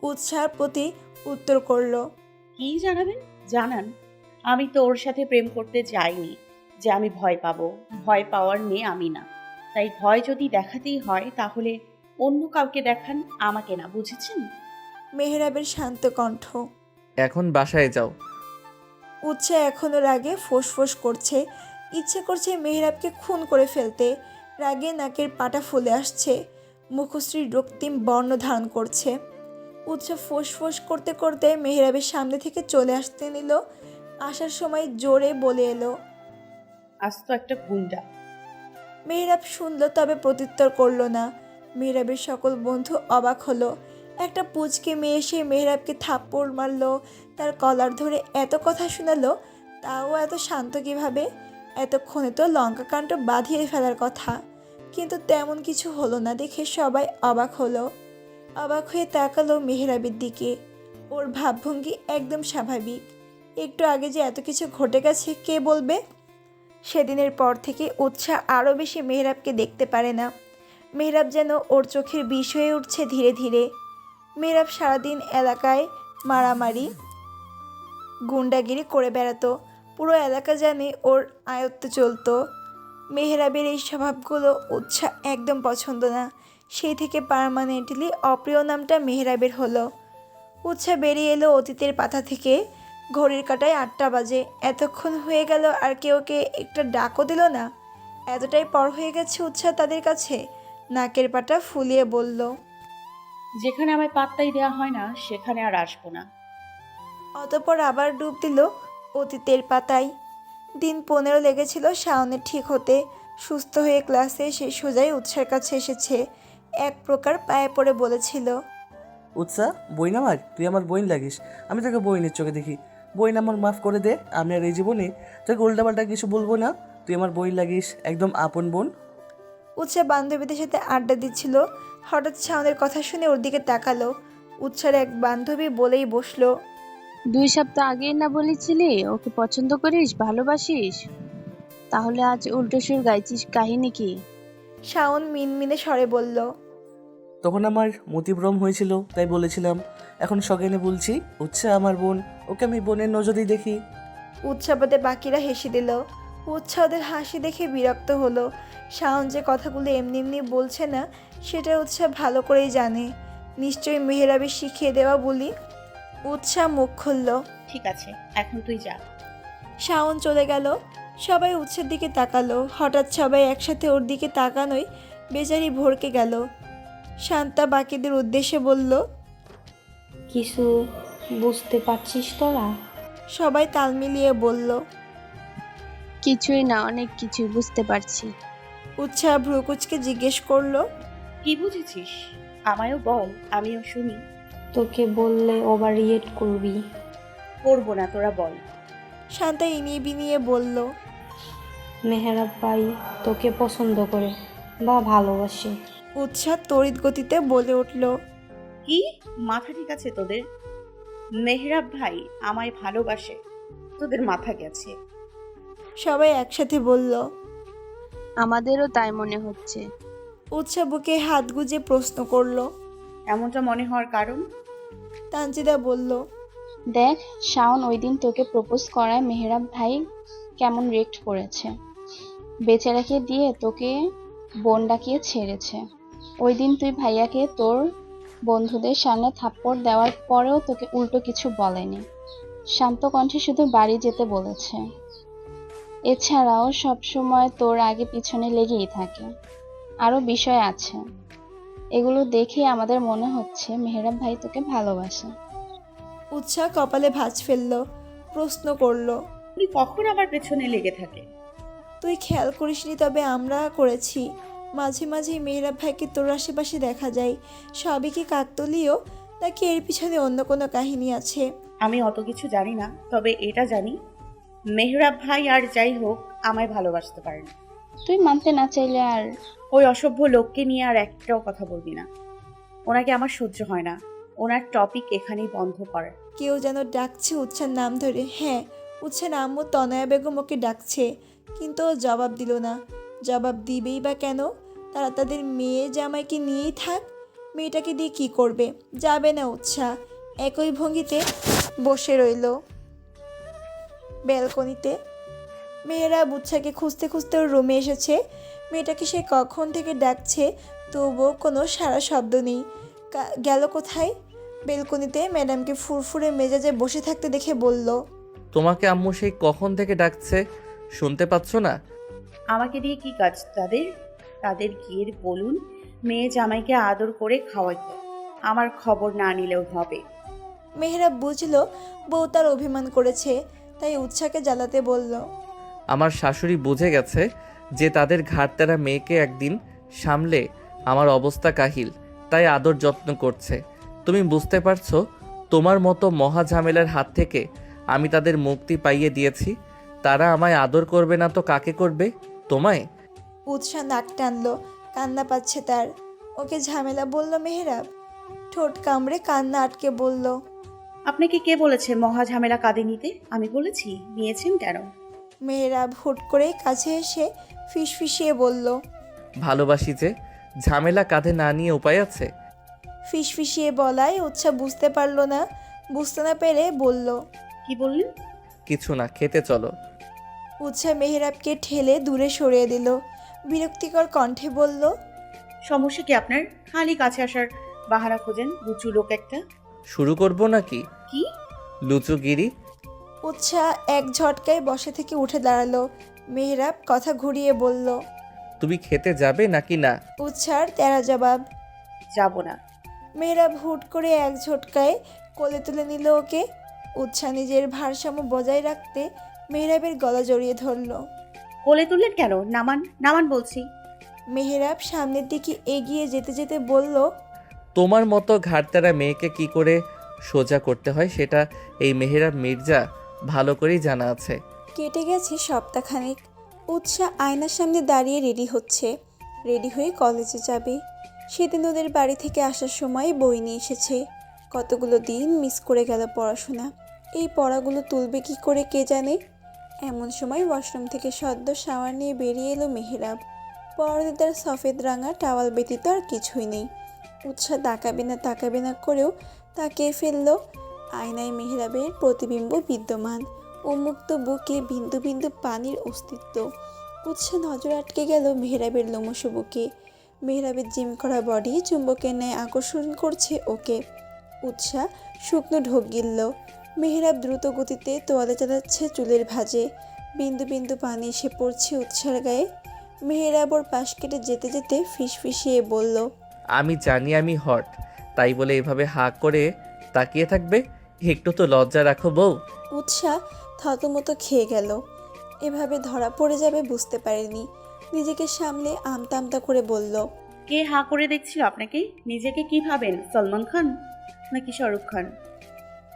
উৎসাহের প্রতি উত্তর করল। কি জানাবেন? জানান। আমি তো ওর সাথে প্রেম করতে যাইনি যে আমি ভয় পাবো। ভয় পাওয়ার মেয়ে আমি না। তাই ভয় যদি দেখাতেই হয় তাহলে অন্য কাউকে দেখান, আমাকে না, বুঝেছেন? মেহরাবের শান্ত কণ্ঠ। এখন বাসায় যাও। উৎসাহ এখনও রাগে ফোঁস করছে। ইচ্ছে করছে মেহরাবকে খুন করে ফেলতে। রাগে নাকের পাটা ফুলে আসছে, মুখশ্রী রক্তিম বর্ণ ধারণ করছে। উৎসাহ ফোঁস করতে করতে মেহরাবের সামনে থেকে চলে আসতে নিল। আসার সময় জোরে বলে এলো। আজ তো একটা গুন্ডা। মেহরাব শুনল, তবে প্রত্যুত্তর করল না। মেহরাবের সকল বন্ধু অবাক হলো। একটা পুচকে মেয়ে এসে মেহরাবকে থাপ্পড় মারল, তার কলার ধরে এত কথা শোনালো, তাও এত শান্ত কিভাবে? এতক্ষণে তো লঙ্কাকাণ্ড বাঁধিয়ে ফেলার কথা, কিন্তু তেমন কিছু হলো না দেখে সবাই অবাক হলো। অবাক হয়ে তাকালো মেহরাবের দিকে। ওর ভাবভঙ্গি একদম স্বাভাবিক। একটু আগে যে এত কিছু ঘটে গেছে কে বলবে? সেদিনের পর থেকে উৎসাহ আরও বেশি মেহরাবকে দেখতে পারে না। মেহরাব যেন ওর চোখের বিষ হয়ে উঠছে ধীরে ধীরে। মেহরাব সারাদিন এলাকায় মারামারি গুন্ডাগিরি করে বেড়াতো। পুরো এলাকা জানে ওর আয়ত্তে চলতো। মেহরাবের এই স্বভাবগুলো উৎসাহ একদম পছন্দ না। সেই থেকে পার্মানেন্টলি অপ্রিয় নামটা মেহরাবের হলো। উৎসাহ বেরিয়ে এলো অতীতের পাতা থেকে। ঘড়ির কাঁটায় 8টা বাজে। এতক্ষণ হয়ে গেল আর কেউ ওকে একটা ডাকও দিল না। এতটাই পর হয়ে গেছে উৎসাহ তাদের কাছে। নাকের পাটা ফুলিয়ে বলল। যেখানে আমায় পাত্তাই দেওয়া হয় না সেখানে আর আসবো না। অতঃপর আবার ডুব দিল অতীতের পাতায়। দিন 15 লেগেছিল শাওনের ঠিক হতে। সুস্থ হয়ে ক্লাসে সে সোজাই উৎসার কাছে এসেছে। এক প্রকার পায়ে পড়ে বলেছিল। উৎসাহ, বই নামার, তুই আমার বোন লাগিস। আমি তোকে বইনের চোখে দেখি। বই নামার মাফ করে দে। আমি আর এই জীবনে তোকে উল্টাপাল্টা কিছু বলবো না। তুই আমার বই লাগিস, একদম আপন বোন। উৎসাহ বান্ধবীদের সাথে আড্ডা দিচ্ছিল। হঠাৎ শাওনের কথা শুনে ওর দিকে তাকালো। উৎসার এক বান্ধবী বলেই বসলো। 2 সপ্তাহ আগেই না বলেছিলি ওকে পছন্দ করিস, ভালোবাসিস? তাহলে আজ উল্টো সুর গাইছিস, কাহিনী কি? শাওন মিনমিনে স্বরে বলল। তখন আমার মতিভ্রম হয়েছিল, তাই বলেছিলাম। এখন সজ্ঞানে বলছি, উৎসাহ আমার বোন। ওকে আমি বোনের নজরেই দেখি। উৎসাহবাদে বাকিরা হেসে দিল। উৎসাহ ওদের হাসি দেখে বিরক্ত হলো। শাওন যে কথাগুলো এমনি এমনি বলছে না, সেটা উৎসাহ ভালো করেই জানে। নিশ্চয়ই মেহেরাবে শিখিয়ে দেওয়া বলি। উৎসাহ মুখ খুলল। ঠিক আছে, এখন তুই যা। শাওন চলে গেল। সবাই উৎসের দিকে তাকালো। হঠাৎ সবাই একসাথে ওর দিকে তাকানোই বেচারি ভরকে গেল। শান্তা বাকিদের উদ্দেশ্যে বলল। কিছু বুঝতে পারছিস তোরা? সবাই তাল মিলিয়ে বলল। কিছুই না, অনেক কিছু বুঝতে পারছি। উৎসাহ ভ্রুকুচকে জিজ্ঞেস করলো। কি বুঝেছিস? আমায়ও বল, আমিও শুনি। তোকে বললে ওভার রিয়েক্ট করবি। করবো না, তোরা বল। শান্তা ইনিয়ে বিনিয়ে বলল। মেহরাব ভাই তোকে পছন্দ করে বা ভালোবাসে। উৎসাহ তড়িৎ গতিতে বলে উঠল। কি? মাথা ঠিক আছে তোদের? মেহরাব ভাই আমায় ভালোবাসে? তোদের মাথা গেছে। সবাই একসাথে বলল। আমাদেরও তাই মনে হচ্ছে। উৎসাহ বুকে হাত গুজে প্রশ্ন করলো। এমনটা মনে হওয়ার কারণ? তানজিদা বলল। দেখ, শাওন ওই দিন তোকে প্রপোজ করায় মেহরাব ভাই কেমন রিয়েক্ট করেছে। বেচারাকে দিয়ে তোকে বোন ডাকিয়ে ছেড়েছে। ওই দিন তুই ভাইয়াকে তোর বন্ধুদের সামনে থাপ্পড় দেওয়ার পরেও তোকে উল্টো কিছু বলেনি। শান্ত কণ্ঠে শুধু বাড়ি যেতে বলেছে। এছাড়াও সবসময় তোর আগে পিছনে লেগেই থাকে। আরো বিষয় আছে, এগুলো দেখে আমাদের মনে হচ্ছে মেহরাব ভাই তোকে ভালোবাসে। উৎসাহ কপালে ভাঁজ ফেললো। প্রশ্ন করলো। তুই কখন আমার পেছনে লেগে থাকে? তুই খেয়াল করিসনি, তবে আমরা করেছি। মাঝে মাঝেই মেহরাব ভাইকে তোর আশেপাশে দেখা যায়। সবই কি কাকতলীয়, নাকি এর পিছনে অন্য কোনো কাহিনী আছে? আমি অত কিছু জানি না, তবে এটা জানি মেহরাব ভাই আর যাই হোক আমায় ভালোবাসতে পারে না। তুই মানতে না চাইলে আর ওই অসভ্য লোককে নিয়ে আর একটাও কথা বলবি না। ওনাকে আমার সহ্য হয় না। ওনার টপিক এখানেই বন্ধ কর। কেউ যেন ডাকছে উৎসার নাম ধরে। হ্যাঁ, উৎসার আম্মু তনয়া বেগম ওকে ডাকছে, কিন্তু ও জবাব দিল না। জবাব দিবেই বা কেন? তারা তাদের মেয়ে জামাইকে নিয়েই থাক। মেয়েটাকে দিয়ে কি করবে? যাবে না উৎসাহ। একই ভঙ্গিতে বসে রইল ব্যালকনিতে। মেহেরাব উৎসাহকে খুঁজতে খুঁজতে ওর রুমে এসেছে। মেয়েটাকে সে কখন থেকে ডাকছে, তবুও কোনো সারা শব্দ নেই। গেল কোথায়? বেলকনিতে ম্যাডামকে ফুরফুরে মেজাজে বসে থাকতে দেখে বলল, তোমাকে আম্মু সেই কখন থেকে ডাকছে, শুনতে পাচ্ছ না? আমাকে দিয়ে কি কাজ তাদের? তাদের গিয়ে বলুন মেয়ে জামাইকে আদর করে খাওয়াইতে, আমার খবর না নিলেও হবে। মেহেরাব বুঝলো বউ তার অভিমান করেছে, তাই উৎসাহকে জ্বালাতে বলল, আমার শাশুড়ি বুঝে গেছে যে তাদের ঘাড়তেরা মেয়েকে একদিন সামলে আমার অবস্থা কাহিল, তাই আদর যত্ন করছে। তুমি বুঝতে পারছো? তোমার মতো মহা ঝামেলার হাত থেকে আমি তাদের মুক্তি পাইয়ে দিয়েছি। তারা আমায় আদর করবে না তো কাকে করবে? তোমায়। উৎসাহ নাক টানলো, কান্না পাচ্ছে তার। ওকে ঝামেলা বলল মেহেরাব। ঠোঁট কামড়ে কান্না আটকে বলল, আপনাকে কে বলেছে মহা ঝামেলা কাঁধে নিতে? আমি বলেছি? নিয়েছেন কেন? মেহেরাব হুট করে কাছে এসে ফিসফিসিয়ে বলল, ভালোবাসি যে, ঝামেলা কাঁধে না নিয়ে উপায় আছে? ফিসফিসিয়ে বলায় উৎসাহ বুঝতে পারল না। বুঝতে না পেরে বলল, কি বললেন? কিছু না, খেতে চলো। উৎসাহ মেহেরাবকে ঠেলে দূরে সরিয়ে দিল। বিরক্তিকর কণ্ঠে বলল, সমস্যা কি আপনার? খালি কাছে আসার বাহানা খোঁজেন, লুচু লোক একটা। শুরু করবো নাকি কি? লুচুগিরি? উৎসাহ এক ঝটকায় বসা থেকে উঠে দাঁড়ালো। মেহেরাব কথা ঘুরিয়ে বলল, তুমি খেতে যাবে নাকি না? উৎসাহর তেরা জবাব। যাব না। মেহেরাব হুট করে এক ঝটকায় কোলে তুলে নিল ওকে। উৎসাহ নিজের ভারসাম্য বজায় রাখতে মেহেরাবের গলা জড়িয়ে ধরল। কোলে তুললেন কেন? নামান, নামান বলছি। মেহেরাব সামনের দিকে এগিয়ে যেতে যেতে বলল, তোমার মতো ঘাড়তেরা মেয়েকে কি করে সোজা করতে হয় সেটা এই মেহেরাব মির্জা ভালো করেই জানা আছে। কেটে গেছে সপ্তাহখানেক। উৎসাহ আয়নার সামনে দাঁড়িয়ে রেডি হচ্ছে। রেডি হয়ে কলেজে যাবে। সেদিন ওদের বাড়ি থেকে আসার সময় বই নিয়ে এসেছে। কতগুলো দিন মিস করে গেল পড়াশোনা। এই পড়াগুলো তুলবে কি করে কে জানে। এমন সময় ওয়াশরুম থেকে সদ্য শাওয়ার নিয়ে বেরিয়ে এলো মেহেরাব। পরনে তার সফেদ রাঙা টাওয়াল ব্যতীত আর কিছুই নেই। উৎসাহ তাকাবে না করেও তাকিয়ে ফেলল। আয়নায় মেহেরাবের প্রতিবিম্ব বিদ্যমান। উন্মুক্ত বুকে বিন্দু বিন্দু পানির অস্তিত্ব। উৎসাহ নজর আটকে গেল মেহেরাবের লোমশ বুকে। মেহেরাবের জিম করা বডি চুম্বকের ন্যায় আকর্ষণ করছে ওকে। উৎসাহ শুকনো ঢোক গিলল। মেহেরাব দ্রুত গতিতে তোয়ালে চালাচ্ছে চুলের ভাঁজে। বিন্দু বিন্দু পানি এসে পড়ছে উৎসার গায়ে। মেহেরাব ওর পাশ কেটে যেতে যেতে ফিসফিসিয়ে বলল, আমি জানি আমি হট, তাই বলে এভাবে হাঁ করে তাকিয়ে থাকবে? একটু তো লজ্জা রাখো বউ। উৎসাহ থতমতো খেয়ে গেল। এভাবে ধরা পড়ে যাবে বুঝতে পারেনি। নিজেকে সামলে আমতা আমতা করে বলল, কে হা করে দেখছিল আপনাকে? নিজেকে কি ভাবেন, সলমান খান নাকি শাহরুখ খান?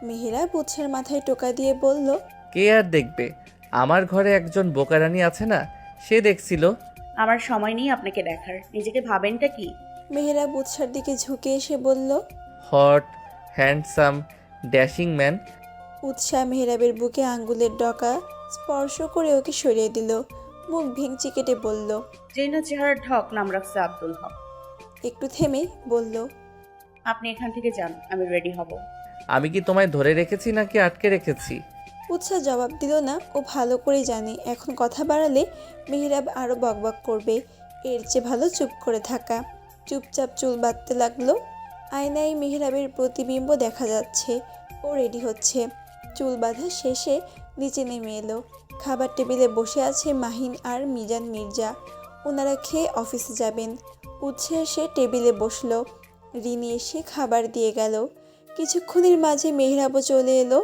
মেহেরাব উৎসার মাথায় টোকা দিয়ে বলল, কে আর দেখবে? আমার ঘরে একজন বোকারানি আছে না, সে দেখছিল। আমার সময় নেই আপনাকে দেখার। নিজেকে ভাবেনটা কি? মেহেরাব উৎসার দিকে ঝুঁকে এসে বলল। Hot, handsome, dashing man. উৎসাহ মেহেরাবের বুকে আঙ্গুলের ডকা স্পর্শ করে ওকে সরিয়ে দিল। মুখ ভেঙচি কেটে বলল, যে না চেহারার ঢক, নাম রাখছে আব্দুল হক। একটু থেমে বলল, আপনি এখান থেকে যান, আমি রেডি হব। আমি কি তোমায় ধরে রেখেছি নাকি আটকে রেখেছি? উৎসাহ জবাব দিল না। ও ভালো করে জানে এখন কথা বাড়ালে মেহেরাব আরও বকবক করবে। এর চেয়ে ভালো চুপ করে থাকা। চুপচাপ চুল বাঁধতে লাগলো। আয়নায় মেহেরাবের প্রতিবিম্ব দেখা যাচ্ছে। ও রেডি হচ্ছে। চুল বাঁধা শেষে নিচে নেমে এলো। খাবার টেবিলে বসে আছে মাহিন আর মিজান মির্জা। ওনারা খেয়ে অফিসে যাবেন। উৎসাহ এসে টেবিলে বসলো। রিনি এসে খাবার দিয়ে গেল। কিছুক্ষণের মাঝে মেহেরাবও চলে এলো।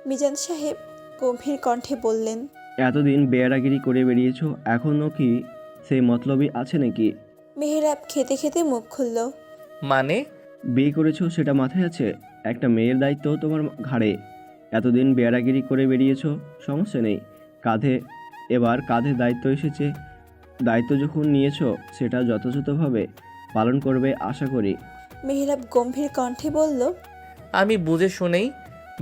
মিজান সাহেব গম্ভীর কণ্ঠে বললেন, এতদিন বেয়ারাগিরি করে বেরিয়েছো, এখনও কি সেই মতলবই আছে নাকি? মেহেরাব খেতে খেতে মুখ খুলল। মানে? বিয়ে করেছো সেটা মাথায় আছে? একটা মেয়ের দায়িত্ব তোমার ঘাড়ে। এতদিন বেয়ারাগিরি করে বেরিয়েছো, সমস্যা নেই। এবার কাঁধে দায়িত্ব এসেছে। দায়িত্ব যখন নিয়েছো সেটা যথাযথভাবে পালন করবে আশা করি। মেহেরাব গম্ভীর কণ্ঠে বলল, আমি বুঝে শুনেই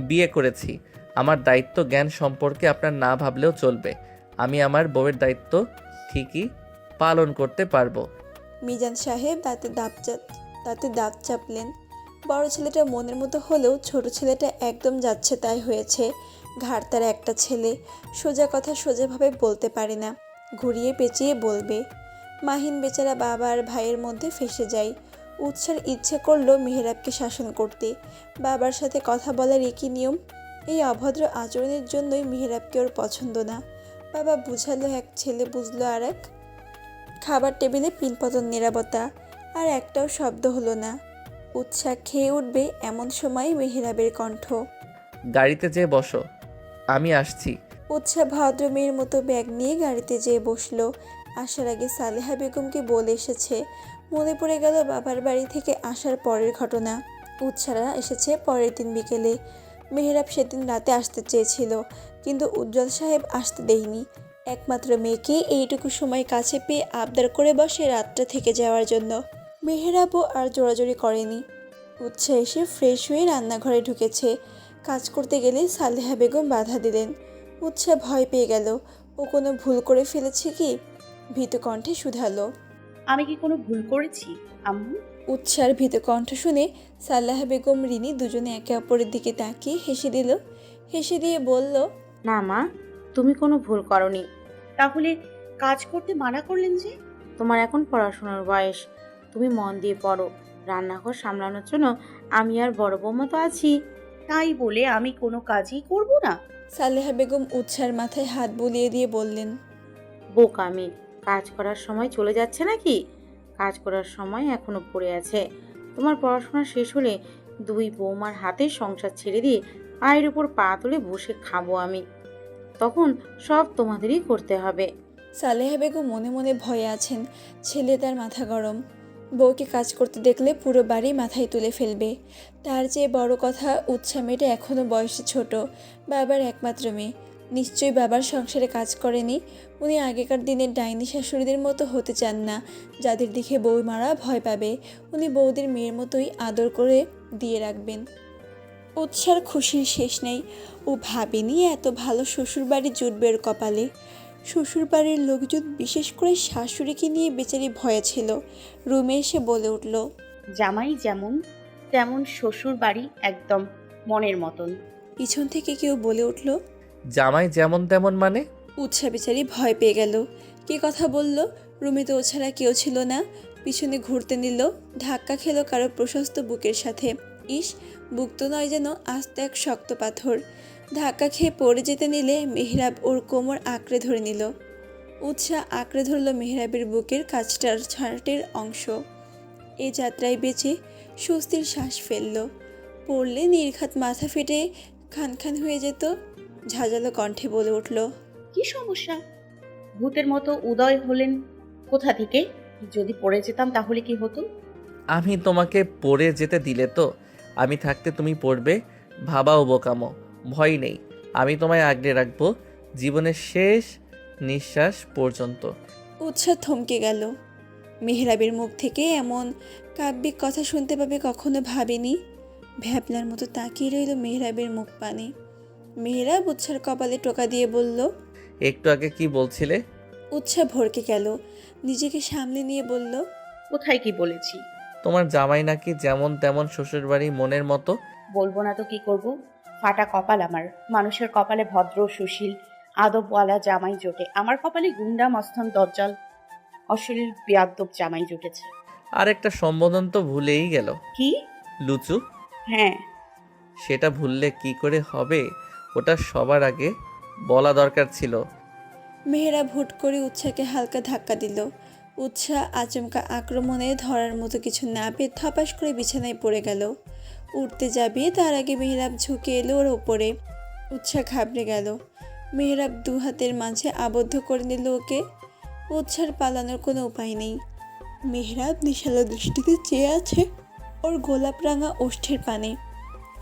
বিয়ে করেছি। আমার দায়িত্ব জ্ঞান সম্পর্কে আপনার না ভাবলেও চলবে। আমি আমার বউয়ের দায়িত্ব ঠিকই পালন করতে পারবো। মিজান সাহেব দাঁতে দাঁত তাতে দাঁত চাপলেন। বড় ছেলেটা মনের মতো হলেও ছোট ছেলেটা একদম যাচ্ছে তাই হয়েছে। ঘাড় তার একটা ছেলে, সোজা কথা সোজাভাবে বলতে পারে না, ঘুরিয়ে পেঁচিয়ে বলবে। মাহিন বেচারা বাবা আর ভাইয়ের মধ্যে ফেঁসে যায়। উৎসার ইচ্ছে করলো মেহেরাবকে শাসন করতে। বাবার সাথে কথা বলার একই নিয়ম। এই অভদ্র আচরণের জন্যই মেহেরাবকে ওর পছন্দ না। বাবা বুঝালো এক, ছেলে বুঝলো আর এক। খাবার টেবিলে পিনপতন নীরবতা, আর একটাও শব্দ হলো না। উৎসাহ খেয়ে উঠবে এমন সময় মেহেরাবের কণ্ঠ। গাড়িতে যেয়ে বসো, আমি আসছি। উৎসাহ ভদ্র মেয়ের মতো ব্যাগ নিয়ে গাড়িতে যেয়ে বসলো। আসার আগে সালেহা বেগমকে বলে এসেছে। মনে পড়ে গেল বাবার বাড়ি থেকে আসার পরের ঘটনা। উৎসাহরা এসেছে পরের দিন বিকেলে। মেহেরাব সেদিন রাতে আসতে চেয়েছিল, কিন্তু উজ্জ্বল সাহেব আসতে দেয়নি। একমাত্র মেয়েকে এইটুকু সময় কাছে পেয়ে আবদার করে বসে রাতটা থেকে যাওয়ার জন্য। মেহেরাবও আর জোরাজোরি করেনি। উৎসাহ এসে ফ্রেশ হয়ে রান্নাঘরে ঢুকেছে। কাজ করতে গেলে সালেহা বেগম বাধা দিলেন। উৎসাহ ভয় পেয়ে গেল। ও কোনো ভুল করে ফেলেছে কি? ভীত কণ্ঠে শুধালো। আমি কি কোনো ভুল করেছি আম্মু? উৎসার ভীত কণ্ঠ শুনে সালেহা বেগম রিনি দুজনে একে অপরের দিকে তাকিয়ে হেসে দিল। হেসে দিয়ে বলল, না মা, তুমি কোনো ভুল করনি। তাহলে কাজ করতে মানা করলেন যে? তোমার এখন পড়াশোনার বয়স, তুমি মন দিয়ে পড়ো। রান্নাঘর সামলানোর জন্য আমি আর বড় বৌমা তো আছি। তাই বলে আমি কোনো কাজই করব না? সালেহা বেগম উৎসার মাথায় হাত বুলিয়ে দিয়ে বললেন, বোকা মেয়ে, কাজ করার সময় চলে যাচ্ছে নাকি? কাজ করার সময় এখনো পড়ে আছে। তোমার পড়াশোনা শেষ হলে দুই বৌমার হাতে সংসার ছেড়ে দিয়ে পায়ের উপর পা তুলে বসে খাবো আমি। তখন সব তোমাদেরই করতে হবে। সালেহা বেগম মনে মনে ভয়ে আছেন। ছেলে তার মাথা গরম। বউকে কাজ করতে দেখলে পুরো বাড়ি মাথায় তুলে ফেলবে। তার চেয়ে বড় কথা, উৎসাহ মেয়েটা এখনও বয়সে ছোট, বাবার একমাত্র মেয়ে। নিশ্চয়ই বাবার সংসারে কাজ করেনি। উনি আগেকার দিনের ডাইনি শাশুড়িদের মতো হতে চান না, যাদের দেখে বউমারা ভয় পাবে। উনি বউদের মেয়ের মতোই আদর করে দিয়ে রাখবেন। উৎসার খুশির শেষ নেই। ও ভাবেনি এত ভালো শ্বশুরবাড়ি জুটবে ওর কপালে। শ্বশুরবাড়ির লোকজন, বিশেষ করে শাশুড়িকে নিয়ে বেচারি ভয়ে ছিল। রুমে এসে বলে উঠল, জামাই যেমন তেমন শ্বশুর বাড়ি একদম মনের মতন। পিছন থেকে কেউ বলে উঠল, জামাই যেমন তেমন মানে? উৎসাহ বেচারি ভয় পেয়ে গেল। কে কথা বলল? রুমে তো ও ছাড়া কেউ ছিল না। পিছনে ঘুরতে নিল, ধাক্কা খেলো কারো প্রশস্ত বুকের সাথে। ইস, বুক তো নয় যেন আস্ত এক শক্ত পাথর। ধাক্কা খেয়ে পড়ে যেতে নিলে মেহরাব ওর কোমর আঁকড়ে ধরে নিল। উৎসাহ আঁকড়ে ধরল মেহরাবের বুকের কাছটার ছাটের অংশ। এ যাত্রায় বেঁচে স্বস্তির শ্বাস ফেলল। পড়লে নির্ঘাত মাথা ফেটে খান খান হয়ে যেত। ঝাঁঝালো কণ্ঠে বলে উঠল, কি সমস্যা? ভূতের মতো উদয় হলেন কোথা থেকে? যদি পড়ে যেতাম তাহলে কি হতো? আমি তোমাকে পড়ে যেতে দিলে তো? আমি থাকতে তুমি পড়বে, ভাবাও বোকামো। ভয় নেই, আমি তোমায় আগলে রাখবো জীবনের শেষ নিঃশ্বাস পর্যন্ত। উৎসাহ থমকে গেল। মেহরাবের মুখ থেকে এমন কাব্যিক কথা শুনতে পাবে কখনো ভাবেনি। ভ্যাবলার মতো তাকিয়ে রইল মেহরাবের মুখ পানে। মেহরাব উৎসার কপালে টোকা দিয়ে বলল, একটু আগে কি বলছিলে? উৎসাহ ভরকে গেল। নিজেকে সামলে নিয়ে বলল, কোথায় কি বলেছি? তোমার জামাই নাকি যেমন তেমন শ্বশুরবাড়ি মনের মতো। বলবো না তো কি করব? ফাটা কপাল আমার। মানুষের কপালে ভদ্র সুশীল আদবওয়ালা জামাই জোটে, আমার কপালে গুন্ডা মস্তান দজ্জাল অশ্লীল বেয়াদ্দব জামাই জুটেছে। আর একটা সম্বোধন তো ভুলেই গেল। কি? লুচু। হ্যাঁ, সেটা ভুললে কি করে হবে? ওটা সবার আগে বলা দরকার ছিল। মেহরাব হুট করে উৎসাহকে হালকা ধাক্কা দিল। উৎসাহ আচমকা আক্রমণে ধরার মতো কিছু না পেয়ে থপাস করে বিছানায় পড়ে গেল। উঠতে যাবে তার আগে মেহরাব ঝুঁকে এলো ওর ওপরে। উৎসাহ ঘাবড়ে গেল। মেহরাব দু হাতের মাঝে আবদ্ধ করে নিল ওকে। উৎসার পালানোর কোনো উপায় নেই। মেহরাব নিশালো দৃষ্টিতে চেয়ে আছে ওর গোলাপ রাঙা ওষ্ঠের পানে।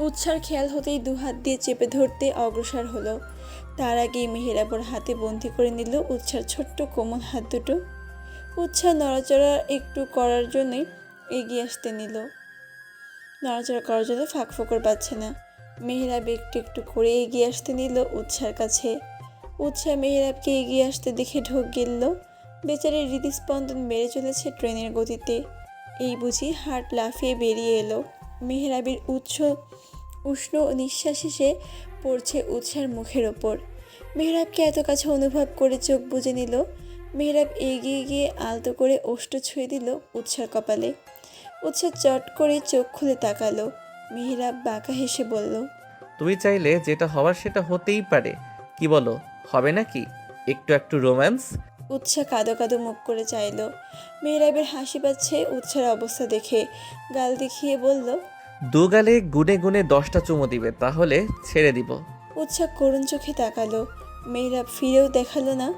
উৎসার খেয়াল হতেই দু হাত দিয়ে চেপে ধরতে অগ্রসর হলো। তার আগেই মেহরাব ওর হাতে বন্দি করে নিল উৎসার ছোট্ট কোমল হাত দুটো। উৎসাহ নড়াচড়া একটু করার জন্যই এগিয়ে আসতে নিল। নড়াচড়া করার জন্য ফাঁক ফোকর পাচ্ছে না। মেহরাব একটু একটু করে এগিয়ে আসতে নিল উৎসার কাছে। উৎসাহ মেহরাবকে এগিয়ে আসতে দেখে ঢোক গেলল। বেচারির হৃদস্পন্দন বেড়ে চলেছে ট্রেনের গতিতে। এই বুঝি হার্ট লাফিয়ে বেরিয়ে এলো। মেহরাবের উষ্ণ নিঃশ্বাস এসে পড়ছে উৎসার মুখের ওপর। মেহরাবকে এত কাছে অনুভব করে চোখ বুজে নিল। মেহরাব এগিয়ে গিয়ে আলতো করে ওষ্ঠ ছুঁয়ে দিল উৎসার কপালে। উৎসা চট করে চোখ খুলে তাকালো। মেহরাব বাঁকা হেসে বলল, তুমি চাইলে যেটা হওয়ার সেটা হতেই পারে। কি বলো, হবে নাকি একটু একটু রোম্যান্স? উৎসা কাঁদো কাঁদো মুখ করে চাইলো। মেহরাবের হাসি পাচ্ছে উৎসার অবস্থা দেখে। গাল দেখিয়ে বলল, দু গালে গুনে গুনে 10টা চুমো দিবে, তাহলে ছেড়ে দিব। উৎসা করুণ চোখে তাকালো। মেহরাব ফিরেও দেখালো না।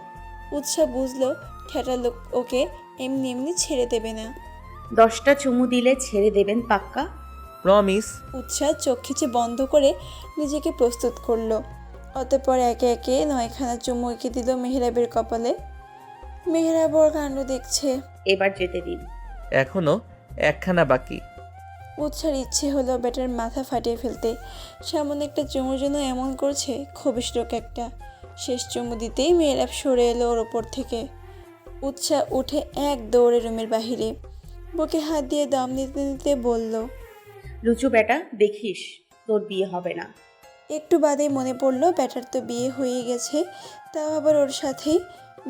উৎসা বুঝলো ঠেটালো ওকে এমনি এমনি ছেড়ে দেবে না। 10টা চুমু দিলে ছেড়ে দেবেন পাক্কা? প্রমিস। উৎসা চোখ খিচে বন্ধ করে নিজেকে প্রস্তুত করলো। অতঃপর একে একে 9খানা চুমু এঁকে দিল মেহরাবের কপালে। মেহরাব ওর কাণ্ড দেখছে। এবার যেতে দিন। এখনো একখানা বাকি। উৎসার ইচ্ছে হলো ব্যাটার মাথা ফাটিয়ে ফেলতে। সামান্য একটা চুমুর জন্য এমন করছে, খবিশ লোক একটা। শেষ চুমু দিতেই মেহরাব সরে এলো ওর ওপর থেকে। উৎসা উঠে এক দৌড়ে রুমের বাহিরে। বুকে হাত দিয়ে দম নিতে নিতে বলল, লুচু বেটা, দেখিস তোর বিয়ে হবে না। একটু বাদেই মনে পড়লো ব্যাটার তো বিয়ে হয়ে গেছে, তাও আবার ওর সাথেই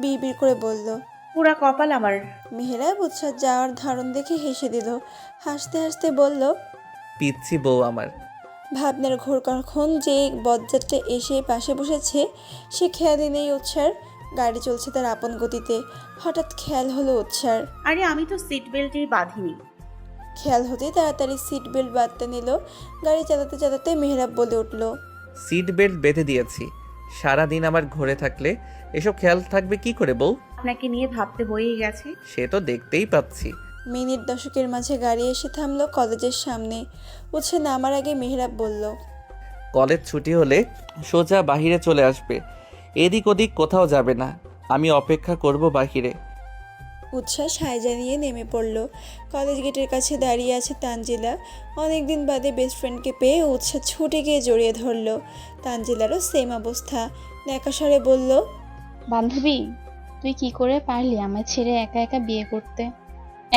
বিড়বিড় করে বলল। পুরা কপাল আমার। মেহরাব উৎসার যাওয়ার ধরন দেখে হেসে দিল। হাসতে হাসতে বলল, পিচ্ছি বউ আমার। ভাবনার ঘোর কখন যে বজ্জাতটা এসে পাশে বসেছে সে খেয়ালই নেই উৎসার। গাড়ি চলছে তার আপন গতিতে। হঠাৎ খেয়াল হলো উৎসার। আরে আমি তো সিট বেল্টই বাঁধিনি। খেয়াল হতে তাড়াতাড়ি সিট বেল্ট বাঁধতে নিল। গাড়ি চালাতে চালাতে মেহরাব বলে উঠল, সিট বেল্ট বেঁধে দিয়েছি। সারাদিন আমার ঘরে থাকলে এসব খেয়াল থাকবে কি করে বউ? আপনাকে নিয়ে ভাবতে হয়েই গেছে। সে তো দেখতেই পাচ্ছি। মিনিট দশকের মাঝে গাড়ি এসে থামলো কলেজের সামনে। উৎসা নামার আগে মেহরাব বলল, কলেজ ছুটি হলে সোজা বাহিরে চলে আসবে, এদিক ওদিক কোথাও যাবে না। আমি অপেক্ষা করব বাহিরে। উৎসাহ সায়জা নিয়ে নেমে পড়ল। কলেজ গেটের কাছে দাঁড়িয়ে আছে তানজিলা। অনেকদিন বাদে বেস্ট ফ্রেন্ডকে পেয়ে উৎসাহ ছুটে গিয়ে জড়িয়ে ধরল। তানজিলারও সেম অবস্থা। ন্যাকাস্বরে বলল, বান্ধবী, তুই কি করে পারলি আমায় ছেড়ে একা একা বিয়ে করতে?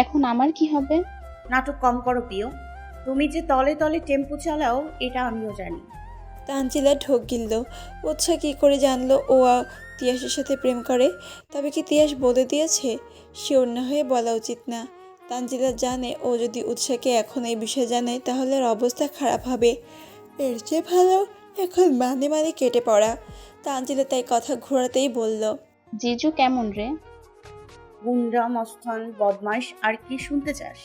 এখন আমার কি হবে? নাটক কম করো প্রিয়। তুমি যে তলে তলে টেম্পো চালাও এটা আমিও জানি। তানজিলা ঢোক গিলল। উৎসাহ কী করে জানলো ও তিয়াসের সাথে প্রেম করে? তবে কি তিয়াস বলে দিয়েছে? শিওর না হয়ে বলা উচিত না। তানজিলা জানে ও যদি উৎসাহকে এখন এই বিষয়ে জানায় তাহলে ওর অবস্থা খারাপ হবে। এর চেয়ে ভালো এখন মানে মানে কেটে পড়া। তানজিলা তাই কথা ঘোরাতেই বলল, জিজু কেমন রে? গুন্ডা, মস্তান, বদমাইশ, আর কি শুনতে চাস?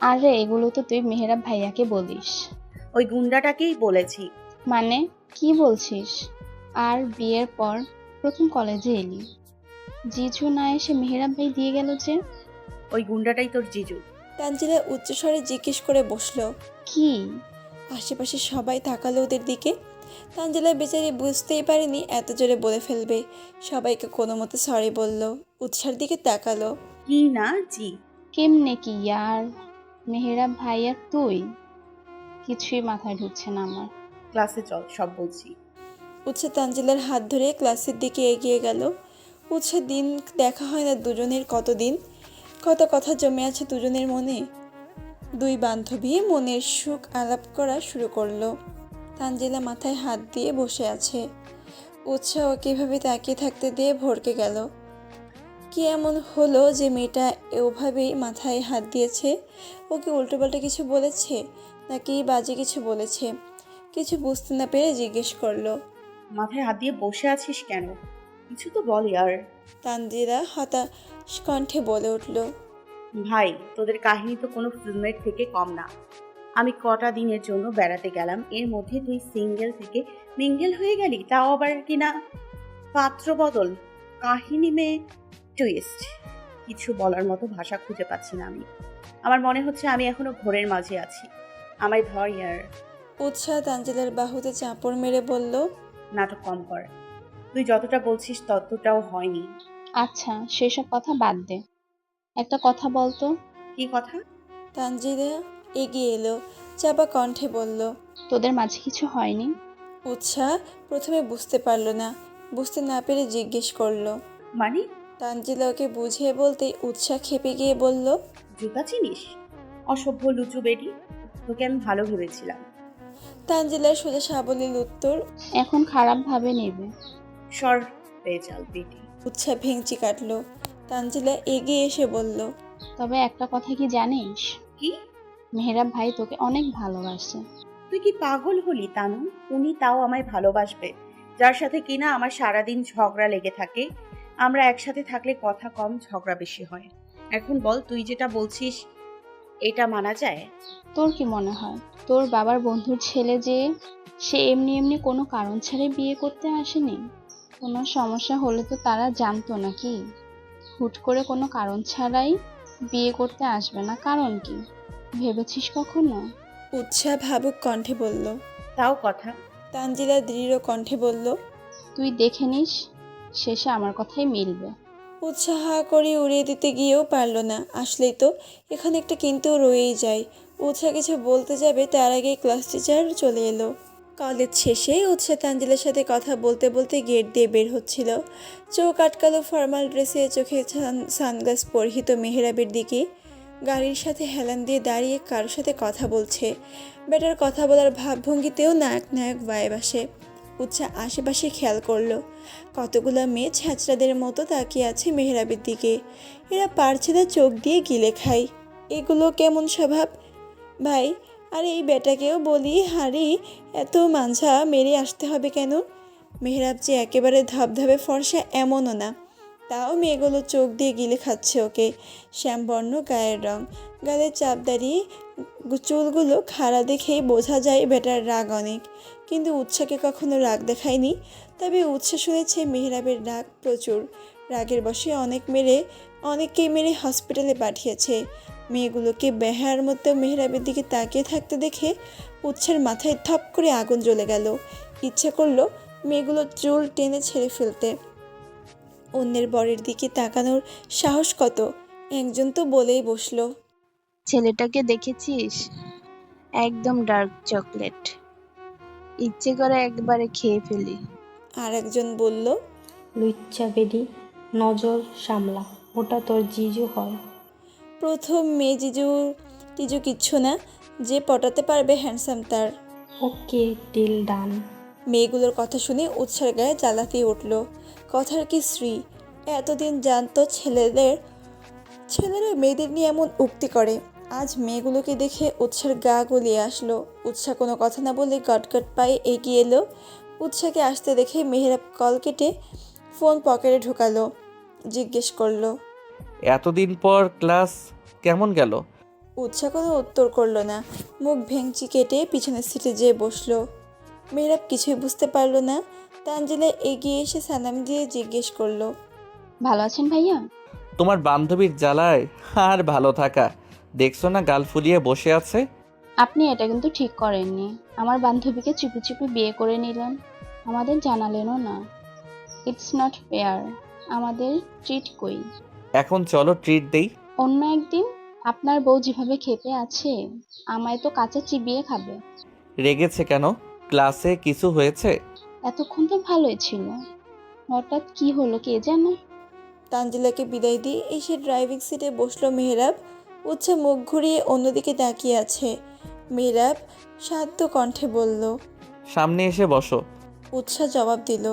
আরে এগুলো তো তুই মেহরাব ভাইয়াকে বলিস। ওই গুন্ডাটাকেই বলেছি। মানে কি বলছিস? আর বিয়ের পর প্রথম কলেজে এলি, জিজু না এসে মেহরাব ভাই দিয়ে গেল যে? ওই গুন্ডাটাই তোর জিজু। তানজিলা উচ্চস্বরে জিজ্ঞেস করে বসলো। কি? আশেপাশে সবাই তাকালো ওদের দিকে। তানজিলা বেচারি বুঝতেই পারেনি এত জোরে বলে ফেলবে। সবাইকে কোনো মতো সরি বলল। উৎসার দিকে তাকালো। কি না জি? কেমনে কি ইয়ার? মেহরাব ভাইয়া তুই? কিছুই মাথায় ঢুকছে না আমার। ক্লাসে চল, সব বলছি। উৎসা তানজিলার হাত ধরে ক্লাসের দিকে এগিয়ে গেল। উৎসা দিন দেখা হয় না দুজনের, কতদিন কত কথা জমে আছে দুজনের মনে। দুই বান্ধবী মনের সুখ আলাপ করা শুরু করলো। তানজিলা মাথায় হাত দিয়ে বসে আছে। উৎসাহ কিভাবে তাকিয়ে থাকতে দিয়ে ভরকে গেল। কি এমন হলো যে মেয়েটা ওভাবেই মাথায় হাত দিয়েছে? ওকে উল্টোপাল্টা কিছু বলেছে নাকি বাজে কিছু বলেছে? কিছু বুঝতে না পেরে জিজ্ঞেস করলো, মাথায় হাত দিয়ে বসে আছিস কেন? কিছু তো বল আর। তানজিলা হতাশ কণ্ঠে বলে উঠল, ভাই, তোদের কাহিনী তো কোনো ফিল্মের থেকে কম না। আমি কটা দিনের জন্য বেড়াতে গেলাম, এর মধ্যে তুই সিঙ্গেল থেকে মিঙ্গেল হয়ে গেলি, তাও আবার কিনা পাত্র বদল। কাহিনী মেয়ে টুইস্ট। কিছু বলার মতো ভাষা খুঁজে পাচ্ছি না আমি। আমার মনে হচ্ছে আমি এখনো ঘোরের মাঝে আছি। আমায় ধর ইয়ার। উৎসাহ তানজিলার বাহুতে চাপড় মেরে বলল, নাটক কম কর। তুই যতটা বলছিস ততটাও হয়নি। আচ্ছা সেসব কথা বাদ দে, একটা কথা বলতো। কি কথা? তানজিলা এগিয়ে এলো, চাপা কণ্ঠে বলল। তোদের মাঝে কিছু হয়নি? উৎসাহ প্রথমে বুঝতে পারল না। বুঝতে না পেরে জিজ্ঞেস করলো। মানে? তানজিলা ওকে বুঝিয়ে বলতেই উৎসাহ খেপে গিয়ে বলল, জুতা চিনিস? অসভ্য লুচু বেটি, তোকে আমি ভালো ভেবেছিলাম। তানজিলার সোজা সাবলীল উত্তর। এখন খারাপ ভাবে নেবে। সর বেজাল বেটি। উৎসাহ ভেঙচি কাটলো। তানজিলা এগিয়ে এসে বলল, তবে একটা কথা কি জানিস? কি? মেহরাব ভাই তোকে অনেক ভালোবাসে। তুই কি পাগল হলি তানু? উনি তাও আমায় ভালোবাসবে, যার সাথে কিনা আমার সারাদিন ঝগড়া লেগে থাকে। আমরা একসাথে থাকলে কথা কম, ঝগড়া বেশি হয়। এখন বল, তুই যেটা বলছিস এটা মানা যায়? তোর কি মনে হয় তোর বাবার বন্ধুর ছেলে যে সে এমনি এমনি কোনো কারণ ছাড়াই বিয়ে করতে আসেনি? কোনো সমস্যা হলে তো তারা জানতো নাকি? হুট করে কোনো কারণ ছাড়াই বিয়ে করতে আসবে না, কারণ কি ভেবেছিস কখনো? উৎসাহ ভাবুক কণ্ঠে বলল। তাও কথা। তানজিলা দৃঢ় কণ্ঠে বলল, তুই দেখে নিস, শেষে আমার কথাই মিলবে। উৎসাহ করে উড়িয়ে দিতে গিয়েও পারল না। আসলেই তো, এখানে একটা কিন্তু রয়েই যায়। উৎসাহ কিছু বলতে যাবে তার আগেই ক্লাস টিচার চলে এলো। কলেজ শেষে উৎসাহ তানজিলার সাথে কথা বলতে বলতে গেট দিয়ে বের হচ্ছিল। চোখ আটকালো ফর্মাল ড্রেসে, চোখে সানগ্লাস পরিহিত মেহরাবের দিকে। গাড়ির সাথে হেলান দিয়ে দাঁড়িয়ে কারোর সাথে কথা বলছে। বেটার কথা বলার ভাবভঙ্গিতেও নায়ক নায়ক ভাইব আসে। উৎসাহ আশেপাশে খেয়াল করলো, কতগুলো মেয়ে ছ্যাঁচড়াদের মতো তাকিয়ে আছে মেহরাবের দিকে। এরা পারছে না চোখ দিয়ে গিলে খায়। এগুলো কেমন স্বভাব ভাই? আর এই বেটাকেও বলি, হারি এত মাঞ্ঝা মেরে আসতে হবে কেন? মেহরাব যে একেবারে ধবধবে ফর্সা এমনও না, তাও মেয়েগুলো চোখ দিয়ে গিলে খাচ্ছে ওকে। শ্যামবর্ণ গায়ের রং, গালে চাপ দাঁড়িয়ে চুলগুলো খাড়া দেখেই বোঝা যায় বেটার রাগ অনেক। কিন্তু উৎসাহকে কখনো রাগ দেখায়নি। তবে উৎসাহ শুনেছে মেহরাবের রাগ প্রচুর। রাগের বশে অনেককে মেরে হসপিটালে পাঠিয়েছে। মেয়েগুলোকে বেহার মতো মেহরাবের দিকে তাকিয়ে থাকতে দেখে উৎসাহের মাথায় থপ করে আগুন জ্বলে গেল। ইচ্ছে করলো মেয়েগুলোর চুল টেনে ছেড়ে ফেলতে। অন্যের বরের দিকে তাকানোর সাহস কত! একজন তো বলেই বসলো, ছেলেটাকে দেখেছিস? একদম ডার্ক চকলেট, ইচ্ছে করে একবারে খেয়ে ফেলি। আর একজন বলল, লুচ্চা বেডি, নজর সামলা, ওটা তোর জিজু হয়। প্রথম মেয়ে টিজু কিচ্ছু না, যে পটাতে পারবে হ্যান্ডসাম তার। ওকে, ডিল ডান। মেয়েগুলোর কথা শুনে উৎসার গায়ে জ্বালাতেই উঠল। কথার কি শ্রী! এতদিন জানতো ছেলেরা মেয়েদের নিয়ে এমন উক্তি করে। আজ মেয়েগুলোকে দেখে উৎসার গা গলিয়ে আসলো। উৎসাহ কোনো কথা না বলে গটগট পায়ে এগিয়ে এলো। উৎসাহকে আসতে দেখে মেহরাব কল কেটে ফোন পকেটে ঢুকালো। জিজ্ঞেস করলো, এতদিন পর ক্লাস কেমন গেল? উৎসাহ কোনো উত্তর করলো না। মুখ ভেঙচি কেটে পিছনের সিটে যেয়ে বসলো। মেহরাব কিছুই বুঝতে পারলো না। তানজিলা এগিয়ে এসে সালাম দিয়ে জিজ্ঞেস করলো, ভালো আছেন ভাইয়া? তোমার বান্ধবীর জ্বালায় আর ভালো থাকা, দেখছো না গাল ফুলিয়ে বসে আছে। আপনি এটা কিন্তু ঠিক করেননি। আমার বান্ধবীকে চুপি চুপি বিয়ে করে নিলেন, আমাদের জানালেনও না। It's not fair. আমাদের ট্রিট কই? এখন চলো ট্রিট দেই। অন্য একদিন। আপনার বউ যেভাবে খেপে আছে, আমায় তো কাঁচা চিবিয়ে খাবে। রেগেছে কেন? ক্লাসে কিছু হয়েছে? এতক্ষণ তো ভালোই ছিল, হঠাৎ কি হলো কে জানে। তানজিলাকে বিদায় দিয়ে এসে ড্রাইভিং সিটে বসলো মেহরাব। উৎসাহ মুখ ঘুরিয়ে অন্যদিকে তাকিয়ে আছে। মেহরাব শান্ত কণ্ঠে বলল, সামনে এসে বসো। উৎসাহ জবাব দিল।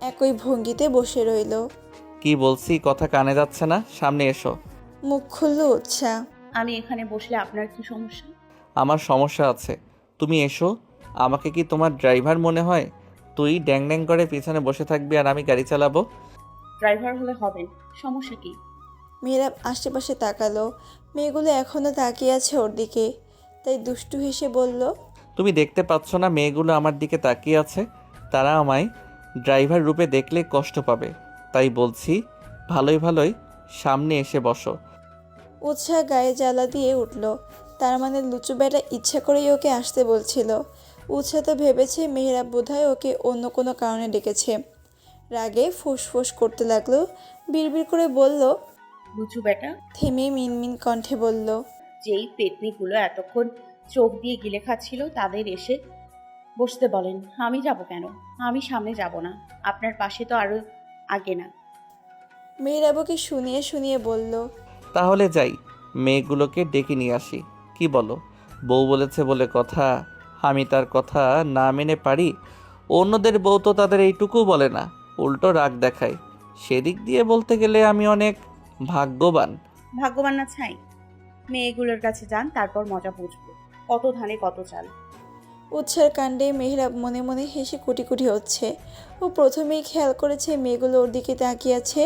একই ভঙ্গিতে বসে রইল। কি বলছি কথা কানে যাচ্ছে না? সামনে এসো। মুখ খুলল উৎসাহ। আমি এখানে বসলে আপনার কি সমস্যা? আমার সমস্যা আছে। তুমি এসো। আমাকে কি তোমার ড্রাইভার মনে হয়? তুই ড্যাং ড্যাং করে পিছনে বসে থাকবি আর আমি গাড়ি চালাবো। ড্রাইভার হলে হবেন, সমস্যা কি? মেহরাব আশেপাশে তাকালো। মেয়েগুলো এখনও তাকিয়ে আছে ওর দিকে, তাই দুষ্টু হেসে বলল, তুমি দেখতে পাচ্ছ না মেয়েগুলো আমার দিকে তাকিয়ে আছে? তারা আমায় ড্রাইভার রূপে দেখলে কষ্ট পাবে, তাই বলছি ভালোই ভালোই সামনে এসে বসো। উৎসাহ গায়ে জ্বালা দিয়ে উঠল। তার মানে লুচু বেটা ইচ্ছা করেই ওকে আসতে বলছিল। উৎসাহ তো ভেবেছে মেহরাব বোধহয় ওকে অন্য কোনো কারণে ডেকেছে। রাগে ফুসফুস করতে লাগলো। বিড়বিড় করে বলল, লুচু বেটা, থেমে মিনমিন কণ্ঠে বলল, যেই পেতনিগুলো এতক্ষণ চোখ দিয়ে গিলে খাচ্ছিল তাদের এসে বসতে বলেন। আমি যাব কেন? আমি সামনে যাব না, আপনার পাশে তো আরো আগে না। মেহরাবকে শুনিয়ে শুনিয়ে বলল, তাহলে যাই। মেয়েগুলোকে ডেকে নিয়ে আসি। কি বলো? বউ বলেছে বলে কথা, আমি তার কথা না মেনে পারি? অন্যদের বউ তো তাদের এইটুকু বলে না, উল্টো রাগ দেখায়। সেদিক দিয়ে বলতে গেলে আমি অনেক ভাগ্যবান। ভাগ্যবান না ছাই, মেয়েগুলোর কাছে যান, তারপর মজা বুঝবো। কত ধানে কত চাল। উৎসার কাণ্ডে মেহরাব মনে মনে হেসে কুটি কুটি হচ্ছে। ও প্রথমেই খেয়াল করেছে মেয়েগুলো ওর দিকে তাকিয়ে আছে।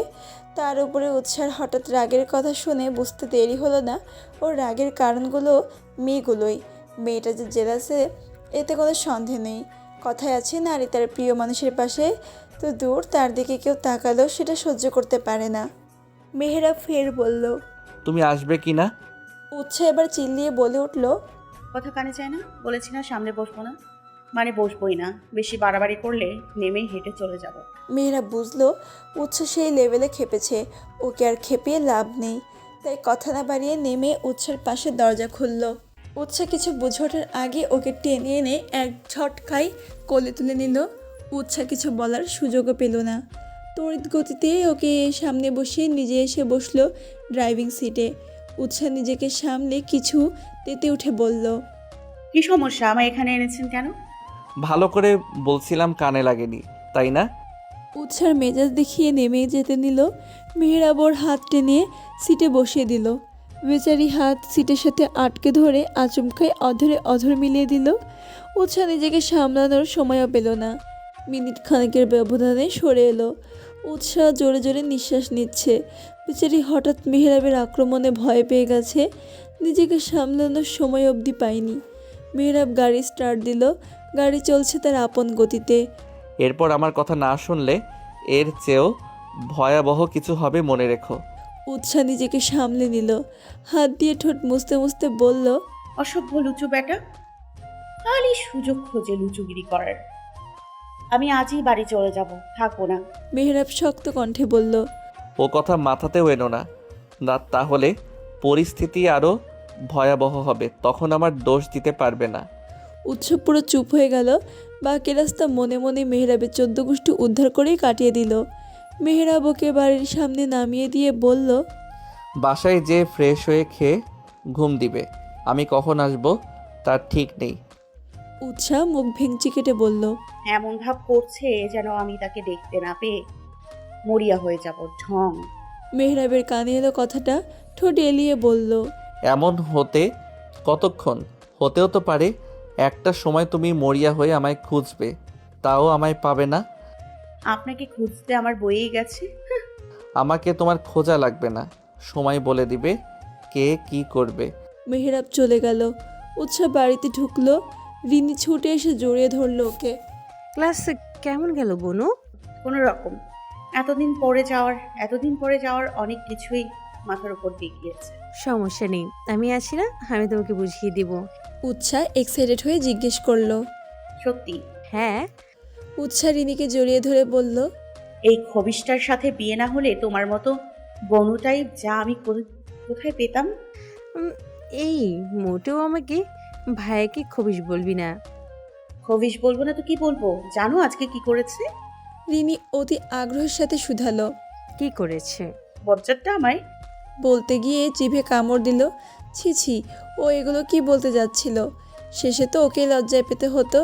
তার উপরে উৎসার হঠাৎ রাগের কথা শুনে বুঝতে দেরি হলো না ওর রাগের কারণগুলো মেয়েগুলোই। মেয়েটা যে জেলাসে এতে কোনো সন্দেহ নেই। কথায় আছে, নারী তার প্রিয় মানুষের পাশে তো দূর, তার দিকে কেউ তাকালেও সেটা সহ্য করতে পারে না। মেহরাব ফের বলল, তুমি আসবে কি না? উৎসা এবার চিল্লিয়ে বলে উঠল, কথা কানে চায় না? বলেছি না সামনে বসবো না, মানে বসবোই না। বেশি বাড়াবাড়ি করলে নেমেই হেঁটে চলে যাব। মেয়েরা বুঝলো উৎস সেই লেভেলে খেপেছে, ওকে আর খেপিয়ে লাভ নেই। তাই কথা না বাড়িয়ে নেমে উৎসার পাশে দরজা খুলল। উৎসা কিছু বুঝে ওঠার আগে ওকে টেনে এনে এক ঝটকায় কোলে তুলে নিল। উৎসা কিছু বলার সুযোগও পেল না। তড়িৎ গতিতে ওকে সামনে বসিয়ে নিজে এসে বসলো ড্রাইভিং সিটে। উৎসা নিজেকে সামলে কিছু তেতে উঠে বলল, কি সমস্যা? আমায় এখানে এনেছেন কেন? ভালো করে বলছিলাম, কানে লাগেনি তাই না? উৎসার মেজাজ দেখিয়ে নেমে যেতে নিল। মেহরাব ওর হাত টেনে সিটে বসিয়ে দিল। বেচারি হাত সিটের সাথে আটকে ধরে আচমকায় অধরে অধর মিলিয়ে দিল। উৎসা নিজেকে সামলানোর সময়ও পেল না। মিনিট খানেকের ব্যবধানে সরে এলো। উৎসা জোরে জোরে নিঃশ্বাস নিচ্ছে। বেচারি হঠাৎ মেহরাবের আক্রমণে ভয় পেয়ে গেছে, নিজেকে সামলানোর সময় অবধি পায়নি। মেহরাব গাড়ি স্টার্ট দিল। গাড়ি চলছে তার আপন গতিতে। এরপর আমার কথা না শুনলে এর চেয়েও ভয়াবহ কিছু হবে, মনে রেখো। উৎসা নিজেকে সামলে নিল। হাত দিয়ে ঠোঁট মুছতে মুছতে বলল, অসভ্য লুচু বেটা, খালি সুযোগ খোঁজে লুচুগিরি করার। আমি আজই বাড়ি চলে যাব, থাকবো না। মেহরাব শক্ত কণ্ঠে বলল, ও কথা মাথাতেও এনো না, তাহলে পরিস্থিতি আরও ভয়াবহ হবে, তখন আমার দোষ দিতে পারবে না। উৎস পুরো চুপ হয়ে গেল। বাকি রাস্তা মনে মনে মেহরাবের 14 গোষ্ঠী উদ্ধার করেই কাটিয়ে দিল। মেহরাব ওকে বাড়ির সামনে নামিয়ে দিয়ে বলল, বাসায় যে ফ্রেশ হয়ে খেয়ে ঘুম দিবে, আমি কখন আসবো তার ঠিক নেই। উৎসাহ মুখ ভেঙচি কেটে বলল, এমন ভাব করছে যেন আমি তাকে দেখতে না পেয়ে মরিয়া হয়ে যাব। ঢং। মেহরাবের কানে এলো কথাটা। ঠোঁট এলিয়ে বলল, এমন হতে কতক্ষণ? হতেও তো পারে একটা সময় তুমি মরিয়া হয়ে আমায় খুঁজবে, তাও আমায় পাবে না। আপনাকে খুঁজতে আমার বইয়ে গেছে। আমাকে তোমার খোঁজা লাগবে না, সময় বলে দিবে কে কি করবে। মেহরাব চলে গেল। উৎসাহ বাড়িতে ঢুকলো। রিনি ছুটে এসে জড়িয়ে ধরলো ওকে। ক্লাস কেমন গেল বনু? কোনো রকম। এতদিন পরে যাওয়ার অনেক কিছুই মাথার উপর দিয়ে গিয়েছে। সমস্যা নেই, আমি আছি না, আমি তোমাকে বুঝিয়ে দিব। উৎসাহ এক্সাইটেড হয়ে জিজ্ঞেস করলো। সত্যি? হ্যাঁ। উৎসাহ রিনিকে জড়িয়ে ধরে বলল, এই খবিশটার সাথে বিয়ে না হলে তোমার মতো বনুটাই যা আমি কোথায় পেতাম? এই মোটেও আমাকে ভাইকে খবিশ বলবি না। খবিশ বলবো না তো কি বলবো? জানো আজকে কি করেছে? রিনি অতি আগ্রহের সাথে শুধালো। কি করেছে? বজ্জাতটা আমায় বলতে গিয়ে জিভে কামড় দিল। ছি ছি, ও এগুলো কি বলতে যাচ্ছিল? শেষে তো ওকে লজ্জায় পেতে হতো।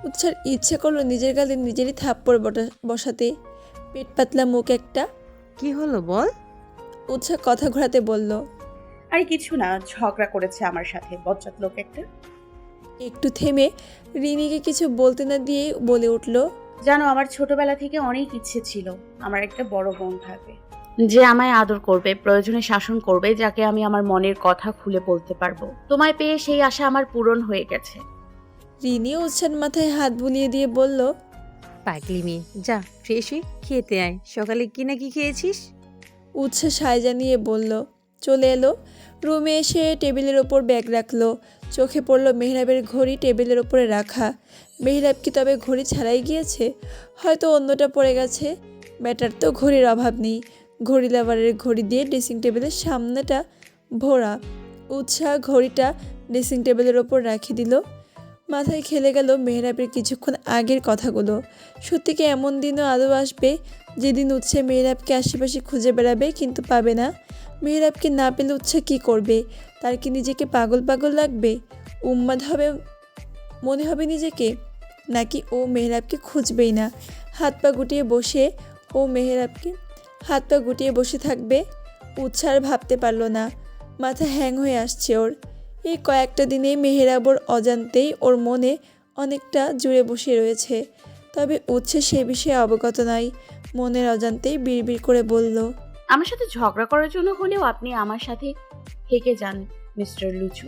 উৎসার ইচ্ছে করলো নিজের গালে নিজেরই থাপ্পড় বসাতে। পেট পাতলা মুখ একটা। কি হলো বল? উৎসাহ কথা ঘোরাতে বলল, আরে কিছু না, ঝগড়া করেছে আমার সাথে, বজ্জাত লোক একটা। একটু থেমে রিনিকে কিছু বলতে না দিয়ে বলে উঠল, জানো আমার ছোটবেলা থেকে অনেক ইচ্ছে ছিল আমার একটা বড় বোন থাকবে, যে আমায় আদর করবে, প্রয়োজনে শাসন করবে, যাকে আমি আমার মনের কথা খুলে বলতে পারবো। তোমায় পেয়ে সেই আশা আমার পূরণ হয়ে গেছে। রিনি উৎসার মাথায় হাত বুলিয়ে দিয়ে বলল, পাগলি মেয়ে, যা ফ্রেশ হয়ে খেতে আয়। সকালে কি না কি খেয়েছিস? উৎসাহ সায়জা নিয়ে বলল। চলে এলো। রুমে এসে টেবিলের ওপর ব্যাগ রাখলো। চোখে পড়ল মেহরাবের ঘড়ি টেবিলের ওপরে রাখা। মেহরাব কি তবে ঘড়ি ছাড়াই গিয়েছে? হয়তো অন্যটা পড়ে গেছে। ব্যাটার তো ঘড়ির অভাব নেই। ঘড়ি লাভারের ঘড়ি দিয়ে ড্রেসিং টেবিলের সামনেটা ভরা। উৎসাহ ঘড়িটা ড্রেসিং টেবিলের ওপর রাখিয়ে দিল। মাথায় খেলে গেল মেহরাবের কিছুক্ষণ আগের কথাগুলো। সত্যি কি এমন দিনও আদৌ আসবে যেদিন উৎসাহ মেহরাবকে আশেপাশে খুঁজে বেড়াবে কিন্তু পাবে না? মেহরাবকে না পেলে উৎসাহ কী করবে? তার কি নিজেকে পাগল পাগল লাগবে? উন্মাদ হবে মনে হবে নিজেকে? নাকি ও মেহরাবকে খুঁজবেই না, হাত পা গুটিয়ে বসে থাকবে? উৎসাহ আর ভাবতে পারল না, মাথা হ্যাং হয়ে আসছে ওর। এই কয়েকটা দিনে মেহরাব ওর অজান্তেই ওর মনে অনেকটা জুড়ে বসে রয়েছে, তবে উৎসাহ সে বিষয়ে অবগত নয়। মনের অজান্তেই বিড়বিড় করে বলল, আমার সাথে ঝগড়া করার জন্য হলেও আপনি আমার সাথে থেকে যান মিস্টার লুচু।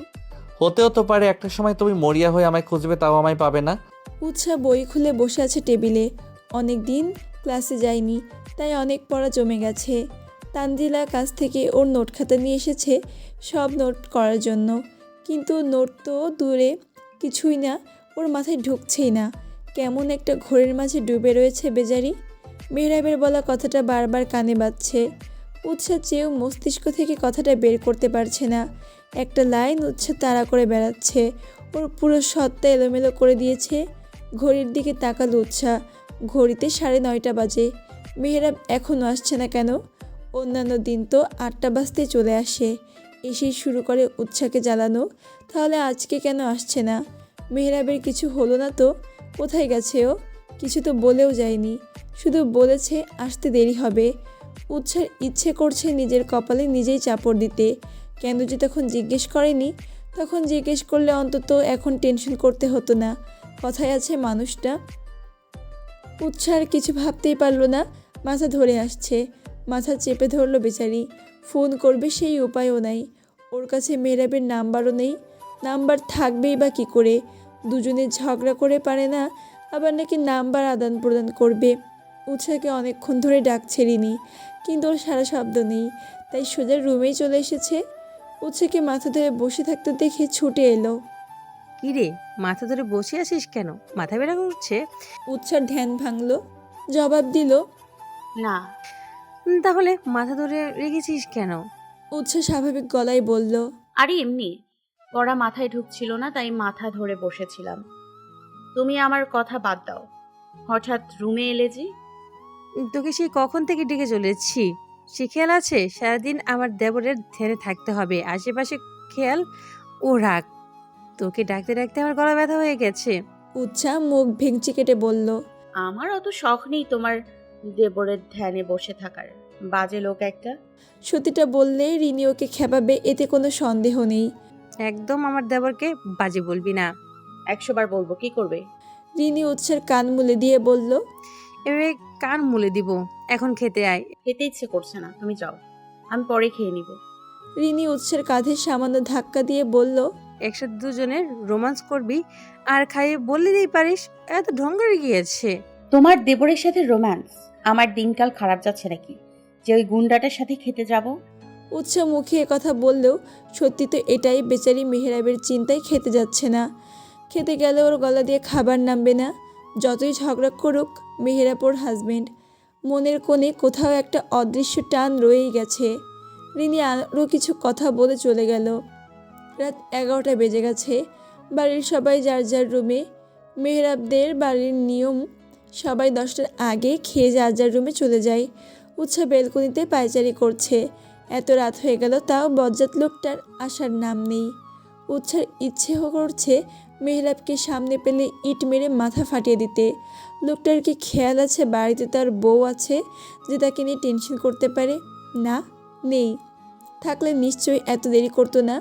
হতেও তো পারে একটা সময় তুমি মরিয়া হয়ে আমায় খুঁজবে, তাও আমায় পাবে না। উৎসাহ বই খুলে বসে আছে টেবিলে। অনেক দিন ক্লাসে যায়নি, তাই অনেক পড়া জমে গেছে। তানজিলা কাছ থেকে ওর নোট খাতা নিয়ে এসেছে সব নোট করার জন্য, কিন্তু নোট তো দূরে কিছুই না, ওর মাথায় ঢুকছেই না। কেমন একটা ঘোরের মাঝে ডুবে রয়েছে বেচারি। মেহরাবের বলা কথাটা বারবার কানে বাজছে। উৎসাহ চেয়েও মস্তিষ্ক থেকে কথাটা বের করতে পারছে না। একটা লাইন উৎসাহ তাড়া করে বেড়াচ্ছে, ওর পুরো সত্তা এলোমেলো করে দিয়েছে। ঘড়ির দিকে তাকালো উৎসাহ, ঘড়িতে 9:30 বাজে। মেহরাব এখনও আসছে না কেন? অন্যান্য দিন তো 8টা বাজতে চলে আসে, এসেই শুরু করে উৎসাহকে জ্বালানো। তাহলে আজকে কেন আসছে না? মেহরাবের কিছু হলো না তো? কোথায় গেছে ও? কিছু তো বলেও যায়নি, শুধু বলেছে আসতে দেরি হবে। উৎসার ইচ্ছে করছে নিজের কপালে নিজেই চাপড় দিতে। কেন যে তখন জিজ্ঞেস করেনি? তখন জিজ্ঞেস করলে অন্তত এখন টেনশন করতে হতো না। কথায় আছে মানুষটা। উৎসার কিছু ভাবতেই পারল না, মাথা ধরে আসছে। মাথা চেপে ধরলো বেচারি। ফোন করবে সেই উপায়ও নাই। ওর কাছে মেহরাবের নাম্বারও নেই। নাম্বার থাকবেই বা কী করে? দুজনে ঝগড়া করে পারে না, আবার নাকি নাম্বার আদান প্রদান করবে। উৎসাহকে অনেকক্ষণ ধরে ডাকছে রিনি, কিন্তু ওর সারা শব্দ নেই, তাই সোজা রুমেই চলে এসেছে। উৎসাহকে মাথা ধরে বসে থাকতে দেখে ছুটে এলো। কি রে, মাথা ধরে বসে আছিস কেন? মাথা ব্যথা করছে? উৎসার ধ্যান ভাঙলো, জবাব দিল, না। তাহলে মাথা ধরে রেখেছিস কেন? উৎসাহ স্বাভাবিক গলায় বলল, আরে এমনি পড়া মাথায় ঢুকছিল না, তাই মাথা ধরে বসেছিলাম। তুমি আমার কথা বাদ দাও, হঠাৎ রুমে এলে যে? তোকে সেই কখন থেকে ডেকে চলেছি, সে খেয়াল আছে? সারাদিন আমার দেবরের ধ্যানে থাকতে হবে, আশেপাশে খেয়াল ও রাখ। তোকে ডাকতে ডাকতে আমার গলা ব্যথা হয়ে গেছে। উৎসাহ মুখ ভেঙচি কেটে বলল, আমার অত শখ নেই তোমার দেবরের ধ্যানে বসে থাকার, বাজে লোক একটা। সত্যিটা বললে রিনি ওকে খেপাবে, এতে কোনো সন্দেহ নেই। একদম আমার দেবরকে বাজে বলবি না। 100 বার বলবো, কি করবে? রিনি উৎসার কান মুলে দিয়ে বলল, এভাবে কান মুলে দিব? এখন খেতে আয়। খেতে ইচ্ছে করছে না, তুমি যাও, আমি পরে খেয়ে নিব। রিনি উৎসার কাঁধে সামান্য ধাক্কা দিয়ে বলল, একসাথে দুজনের রোমান্স করবি আর খাইয়ে বললেই পারিস? এত ঢং করে গিয়েছে। তোমার দেবরের সাথে রোম্যান্স? আমার দিনকাল খারাপ যাচ্ছে নাকি যে ওই গুন্ডাটার সাথে খেতে যাব? উৎসাহ মুখে কথা বললেও সত্যি তো এটাই। বেচারি মেহরাবের চিন্তায় খেতে যাচ্ছে না। খেতে গেলে ওর গলা দিয়ে খাবার নামবে না। যতই ঝগড়া করুক মেহরাব ওর হাজবেন্ড, মনের কোণে কোথাও একটা অদৃশ্য টান রয়েই গেছে। রিনি আরও কিছু কথা বলে চলে গেল। রাত 11টা বেজে গেছে। বাড়ির সবাই যার যার রুমে। মেহরাবদের বাড়ির নিয়ম সবাই 10টার আগে খেয়ে যার যার রুমে চলে যায়। উৎসাহ বেলকনিতে পায়চারি করছে। এত রাত হয়ে গেল, তাও বজ্জাত লোকটার আসার নাম নেই। উৎসার ইচ্ছে করছে মেহরাবকে সামনে পেলে ইট মেরে মাথা ফাটিয়ে দিতে। লোকটার কি খেয়াল আছে বাড়িতে তার বউ আছে যে তাকে নিয়ে টেনশন করতে পারে? না, নেই। থাকলে নিশ্চয়ই এত দেরি করতো না।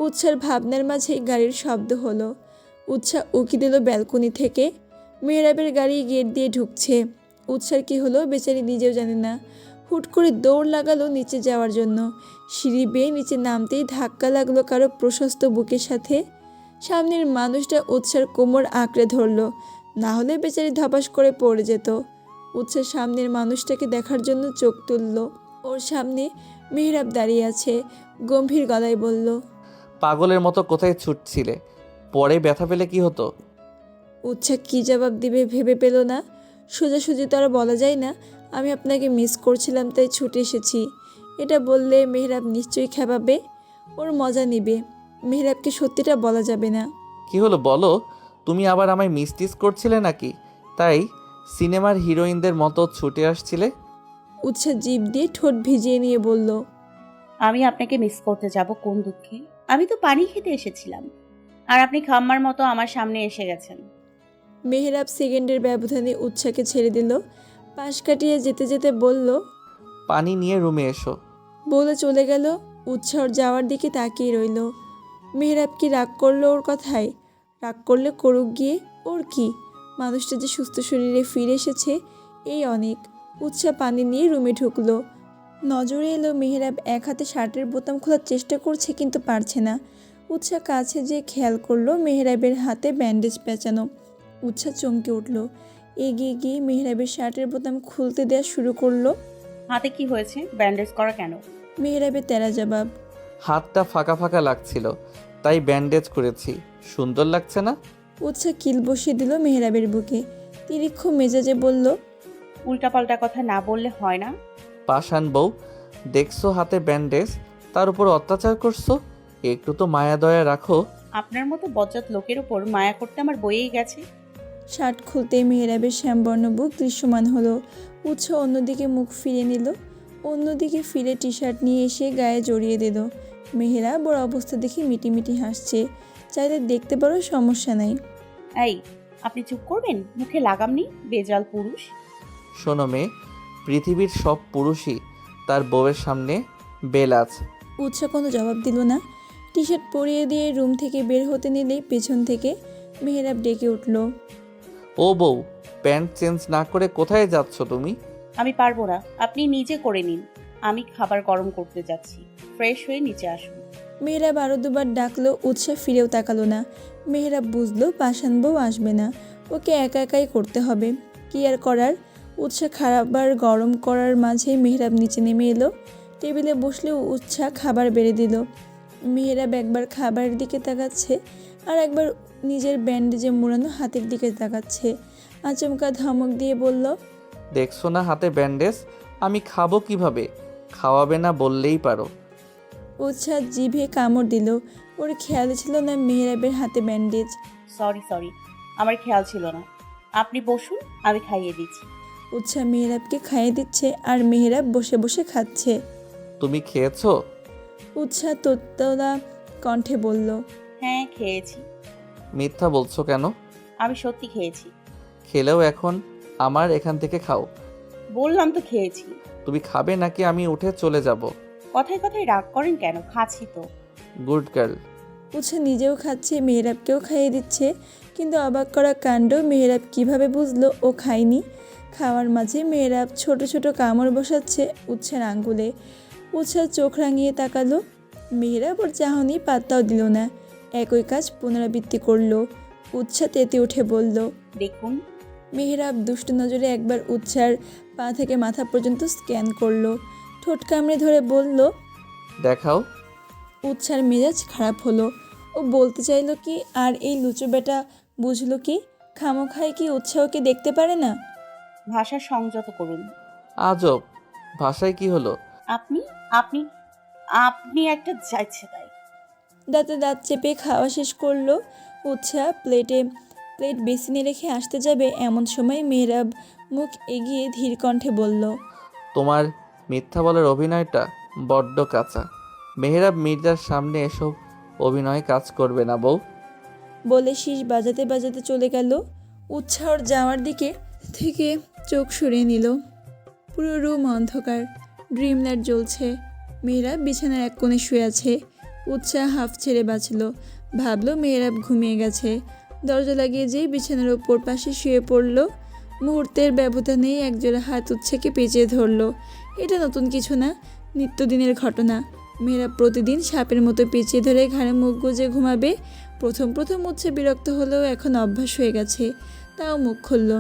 উৎসার ভাবনার মাঝেই গাড়ির শব্দ হলো। উৎসাহ উকি দিল ব্যালকনি থেকে। মেহরাবের গাড়ি গেট দিয়ে ঢুকছে। উৎসার কি হলো বেচারি নিজেও জানে না। হুট করে দৌড় লাগালো নিচে যাওয়ার জন্য। সিঁড়ি বেয়ে নিচে নামতেই ধাক্কা লাগলো কারো প্রশস্ত বুকের সাথে। সামনের মানুষটা উৎসার কোমর আঁকড়ে ধরলো, না হলে বেচারি ধপাস করে পড়ে যেত। উৎসার সামনের মানুষটাকে দেখার জন্য চোখ তুলল। ওর সামনে মেহরাব দাঁড়িয়ে আছে। গম্ভীর গলায় বলল, পাগলের মতো কোথায় ছুটছিলে? পরে ব্যথা পেলে কি হতো? উৎসাহ কী জবাব দিবে ভেবে পেল না। সোজাসুজি তো আর বলা যায় না, আমি আপনাকে মিস করছিলাম তাই ছুটে এসেছি। এটা বললে মেহরাব নিশ্চয়ই খেপাবে, ওর মজা নিবে। মেহরাবকে সত্যিটা বলা যাবে না। কি হলো বলো? তুমি আবার আমায় মিস করছিলে নাকি? তাই সিনেমার হিরোইনদের মতো ছুটে আসছিলে? উৎসাহ জিভ দিয়ে ঠোঁট ভিজিয়ে নিয়ে বলল, আমি আপনাকে মিস করতে যাব কোন দুঃখে? আমি তো পানি খেতে এসেছিলাম, আর আপনি খাম্মার মতো আমার সামনে এসে গেছেন। মেহরাব সেকেন্ডের ব্যবধানে উৎসাকে ছেড়ে দিল। পাশ কাটিয়ে যেতে যেতে বলল, পানি নিয়ে রুমে এসো। বলে চলে গেল। উৎসাহর যাওয়ার দিকে তাকিয়ে রইল। মেহরাব কি রাগ করলো ওর কথায়? রাগ করলে করুক গিয়ে, ওর কি? মানুষটা যে সুস্থ শরীরে ফিরে এসেছে, এই অনেক। উৎসাহ পানি নিয়ে রুমে ঢুকলো। নজরে এলো মেহরাব এক হাতে শার্টের বোতাম খোলার চেষ্টা করছে, কিন্তু পারছে না। উৎসাহ কাছে যে খেয়াল করলো মেহরাবের হাতে ব্যান্ডেজ পেঁচানো। উৎসাহ চমকে উঠল। এগিয়ে গিয়ে মেহরাবের শার্টের বোতাম খুলতে দেওয়া শুরু করলো। হাতে কি হয়েছে? ব্যান্ডেজ করা কেন? মেহরাবের তেরা জবাব। হাতটা ফাঁকা ফাঁকা লাগছিল, তাই ব্যান্ডেজ করেছি। সুন্দর লাগছে না? উৎসাহ কিল বসিয়ে দিল মেহরাবের বুকে। তিরিক্ষ মেজাজে বলল, উল্টাপাল্টা কথা না বললে হয় না? পাষাণ বউ, দেখছো হাতে ব্যান্ডেজ, তার উপর অত্যাচার করছো। একটু তো মায়া দয়া রাখো। আপনার মতো বজ্জাত লোকের ওপর মায়া করতে আমার বইয়েই গেছে। শার্ট খুলতে মেহরাবের শ্যামবর্ণ বুক দৃশ্যমান হলো। উৎসাহ অন্যদিকে মুখ ফিরে নিল। অন্যদিকে ফিরে টি শার্ট নিয়ে এসে গায়ে জড়িয়ে দিল। মেহরাব ওর অবস্থা দেখে মিটিমিটি হাসছে। চাইলে দেখতে পারো, সমস্যা নাই। এই, আপনি চুপ করবেন? মুখে লাগাম নেই, বেজাল পুরুষ। শোনো মেয়ে, পৃথিবীর সব পুরুষই তার বউয়ের সামনে বেলাজ। উৎসাহ কোনো জবাব দিল না। টি শার্ট পরিয়ে দিয়ে রুম থেকে বের হতে নিলেই পেছন থেকে মেহরাব ডেকে উঠল। ও বউ, প্যান্ট চেঞ্জ না করে কোথায় যাচ্ছ তুমি? আমি পারবো না, আপনি নিজে করে নিন। আমি খাবার গরম করতে যাচ্ছি, ফ্রেশ হয়ে নিচে আসুন। মেহরাব আরও দুবার ডাকলো। উৎসাহ ফিরেও তাকালো না। মেহরাব বুঝলো পাষাণ বউ আসবে না, ওকে একা একাই করতে হবে। কি আর করার। উৎসাহ খাবার গরম করার মাঝে মেহরাব নিচে নেমে এলো। টেবিলে বসলেও উৎসাহ খাবার বেড়ে দিল। মেহরাব একবার খাবারের দিকে তাকাচ্ছে, আর একবার নিজের ব্যান্ডেজে মোড়ানো হাতের দিকে তাকাচ্ছে। আচমকা ধমক দিয়ে বলল, দেখছো না হাতে ব্যান্ডেজ? আমি খাবো কিভাবে? খাওয়াবে না বললেই পারো। উৎসাহ জিভে কামড় দিল। ওর খেয়াল ছিল না মেহরাবের হাতে ব্যান্ডেজ। সরি, আমার খেয়াল ছিল না। আপনি বসুন, আমি খাইয়ে দিচ্ছি। উৎসাহ মেহরাবকে খাইয়ে দিচ্ছে, আর মেহরাব বসে বসে খাচ্ছে। তুমি খেয়েছো? উৎসাহ তোতলা কণ্ঠে বলল, হ্যাঁ, খেয়েছি। মিথ্যা বলছো কেন? আমি সত্যি খেয়েছি। খেলেও এখন আমার এখান থেকে খাও। বললাম তো খেয়েছি। তুমি খাবে নাকি আমি উঠে চলে যাব? কথায় কথায় রাগ করেন কেন? খাচ্ছি তো। Good girl. উৎসাহ নিজেও খাচ্ছে, মেহরাবকেও খাইয়ে দিচ্ছে। কিন্তু অবাক করা কাণ্ড, মেহরাব কিভাবে বুঝলো ও খায়নি? খাওয়ার মাঝে মেহরাব ছোট ছোট কামড় বসাচ্ছে উৎসার আঙ্গুলে। উৎসাহ চোখ রাঙিয়ে তাকালো। মেহরাব ওর চাহনি পাত্তাও দিল না, একই কাজ পুনরাবৃত্তি করলো। উৎসাহ তেতে উঠে বলল, দেখুন। মেহরাব দুষ্ট নজরে একবার উৎসার পা থেকে মাথা পর্যন্ত স্ক্যান করলো। ঠোঁট কামড়ে ধরে বলল, দেখাও। উৎসার মেজাজ খারাপ হলো। ও বলতে চাইলো কি, আর এই লুচো বেটা বুঝলো কি? খামোখায় কি উৎসাহকে দেখতে পারে না? ভাষা সংযত করুন। আজব, ভাষায় কি হলো? আপনি আপনি আপনি একটা যাইছে তাই। দাঁতে দাঁত চেপে খাওয়া শেষ করলো। উৎসাহ প্লেট বেসিনে রেখে আসতে যাবে, এমন সময় মেহরাব মুখ এগিয়ে ধীর কণ্ঠে বলল, তোমার মিথ্যা বলার অভিনয়টা বড্ড কাঁচা। মেহরাব মির্জার সামনে এসব অভিনয় কাজ করবে না বউ। বলে শীষ বাজাতে বাজাতে চলে গেল। উৎসাহর যাওয়ার দিকে থেকে চোখ সরিয়ে নিল। পুরো রুম অন্ধকার, ড্রিম লাইট জ্বলছে। মেহরাব বিছানার এক কোণে শুয়ে আছে। উৎসাহ হাফ ছেড়ে বাঁচল। ভাবলো মেহরাব ঘুমিয়ে গেছে। দরজা লাগিয়ে যেই বিছানার ওপর পাশে শুয়ে পড়ল। মুহূর্তের ব্যবধানেই একজোড়া হাত উৎসাহকে পেঁচিয়ে ধরল। এটা নতুন কিছু না, নিত্যদিনের ঘটনা। মেয়েরা প্রতিদিন সাপের মতো পেঁচিয়ে ধরে ঘাড়ে মুখ গুজে ঘুমাবে। প্রথম উৎসাহ বিরক্ত হলেও এখন অভ্যাস হয়ে গেছে। তাও মুখ খুলল।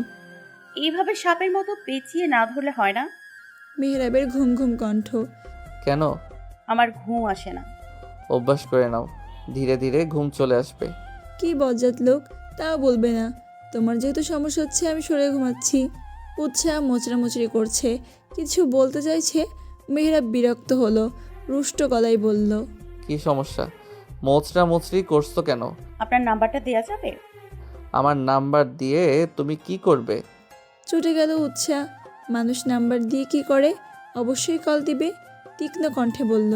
এইভাবে সাপের মতো পেঁচিয়ে না ধরলে হয় না? মেহরাবের ঘুম ঘুম কণ্ঠ। কেন? আমার ঘুম আসে না। অভ্যাস করে নাও, ধীরে ধীরে ঘুম চলে আসবে। কি বজ্জাত লোক, তাও বলবে না। তোমার যেহেতু সমস্যা হচ্ছে, আমি সরে ঘুমাচ্ছি। উৎসাহ মোচড়ামুচড়ি করছে, কিছু বলতে চাইছে। মেহরাব বিরক্ত হলো, রুষ্ট গলায় বলল, কি সমস্যা? মোচড়া মুচড়ি করছো কেন? আপনার নাম্বারটা দেয়া যাবে? আমার নাম্বার দিয়ে তুমি কি করবে? ছুটে গেল উৎসাহ। মানুষ নাম্বার দিয়ে কি করে? অবশ্যই কল দিবে। তীক্ষ্ণ কণ্ঠে বলল,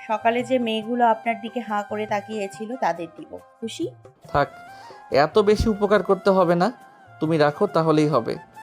সকালে যে মেয়েগুলো আপনার দিকে হাঁ করে তাকিয়েছিল তাদের দিব। খুশি? থাক, এত বেশি উপকার করতে হবে না, তুমি রাখো তাহলেই হবে।